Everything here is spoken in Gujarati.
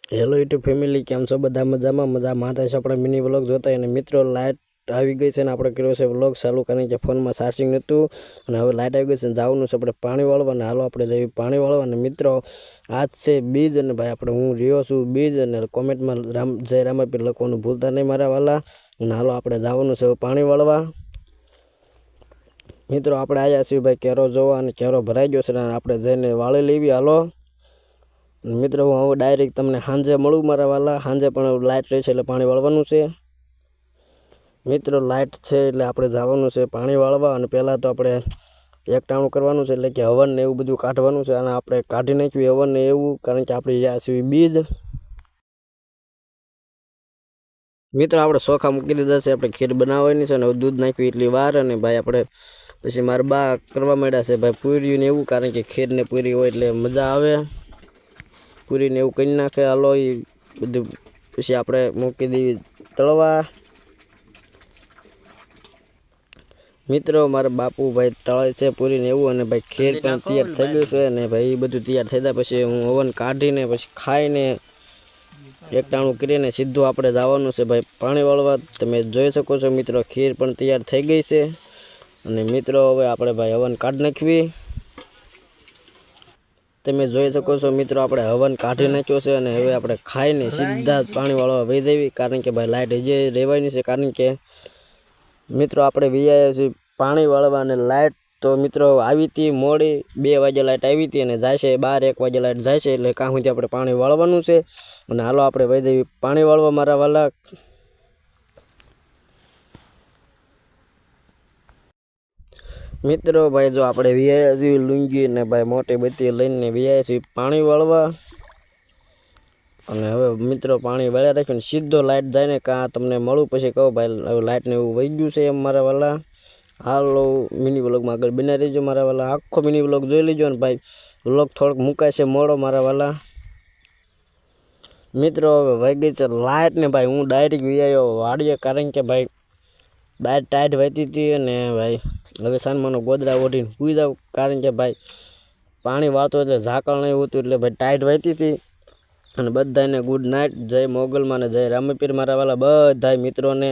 હેલો યુટ્યુબ ફેમિલી, કેમ છો? બધા મજામાં થાય છે. આપણે મિની વ્લોગ જોતા અને મિત્રો લાઇટ આવી ગઈ છે ને આપણે કર્યો છે વ્લોગ ચાલુ કારણ કે ફોનમાં ચાર્જિંગ નહોતું અને હવે લાઇટ આવી ગઈ છે. જવાનું છે આપણે પાણી વાળવા અને હાલો આપણે જઈએ પાણી વાળવા. અને મિત્રો આજ છે બીજ અને ભાઈ આપણે હું રહ્યો છું બીજ અને કોમેન્ટમાં જય રામાપીર લખવાનું ભૂલતા નહીં મારા વાલા. અને હાલો આપણે જવાનું છે પાણી વાળવા. મિત્રો આપણે આવ્યા છીએ ભાઈ કેરો જોવા અને કેરો ભરાઈ ગયો છે અને આપણે જઈને વાળી લેવી. હાલો મિત્રો હું હવે ડાયરેક્ટ તમને સાંજે મળું મારા વાલા. સાંજે પણ લાઇટ રહે છે એટલે પાણી વાળવાનું છે. મિત્રો લાઇટ છે એટલે આપણે જવાનું છે પાણી વાળવા. અને પહેલાં તો આપણે એક ટાણું કરવાનું છે એટલે કે હવન ને એવું બધું કાઢવાનું છે અને આપણે કાઢી નાખ્યું હવન ને એવું કારણ કે આપણે રહ્યા છીએ બીજ. મિત્રો આપણે ચોખા મૂકી દીધા છે, આપણે ખીર બનાવવાની છે અને દૂધ નાખ્યું એટલી વાર. અને ભાઈ આપણે પછી મારા બા કરવા માંડ્યા છે ભાઈ પૂરીયું ને એવું કારણ કે ખીર ને પૂરી હોય એટલે મજા આવે. પૂરીને એવું કરી નાખે. હાલો એ બધું પછી આપણે મૂકી દેવી તળવા. મિત્રો મારા બાપુ ભાઈ તળે છે પૂરીને એવું અને ભાઈ ખીર પણ તૈયાર થઈ ગયું છે. અને ભાઈ એ બધું તૈયાર થઈ જાય પછી હું ઓવન કાઢીને પછી ખાઈને એક ટાણું કરીને સીધું આપણે જવાનું છે ભાઈ પાણી વાળવા. તમે જોઈ શકો છો મિત્રો ખીર પણ તૈયાર થઈ ગઈ છે. અને મિત્રો હવે આપણે ભાઈ હવન કાઢી નાખવી. તમે જોઈ શકો છો મિત્રો આપણે હવન કાઢી નાખ્યો છે અને હવે આપણે ખાઈને સીધા પાણી વાળવા વહી જવી કારણ કે ભાઈ લાઇટ હજી રહેવાની છે. કારણ કે મિત્રો આપણે વીઆઈએ છીએ પાણી વાળવા અને લાઇટ તો મિત્રો આવી હતી મોડી 2 વાગે લાઇટ આવી હતી અને જાય છે 12-1 વાગે લાઇટ જાય છે એટલે કાં સુધી આપણે પાણી વાળવાનું છે. અને હાલો આપણે વહી જઈએ પાણી વાળવા મારા વાલા. મિત્રો ભાઈ જો આપણે વીઆઈએ લુંગી ને ભાઈ મોટી બત્તી લઈને વીઆઈએ છીએ પાણી વાળવા. અને હવે મિત્રો પાણી વાળ્યા રાખ્યું સીધો લાઇટ જાય ને કાં તમને મળું પછી કહું ભાઈ હવે લાઇટને એવું વહી ગયું છે એમ મારા વાલા. હાલો મિની વ્લોગમાં આગળ બનાવી રહેજો મારા વાલા. આખો મિની વ્લોગ જોઈ લેજો ને ભાઈ વ્લોગ થોડોક મુકાય છે મોડો મારા વાલા. મિત્રો હવે વહી ગઈ છે લાઇટ ને ભાઈ હું ડાયરેક્ટ વીઆયો વાડીએ કારણ કે ભાઈ ટાઈટ વહેતી હતી. અને ભાઈ હવે સાનમાનો ગોદડા ઓઢીને સૂઈ જાવ કારણ કે ભાઈ પાણી વાળતો એટલે ઝાકળ નહીં હોતું એટલે ભાઈ ટાઈટ વહેતી હતી. અને બધાને ગુડ નાઇટ, જય મોગલમાં ને જય રામપીર મારા વાલા બધા મિત્રોને.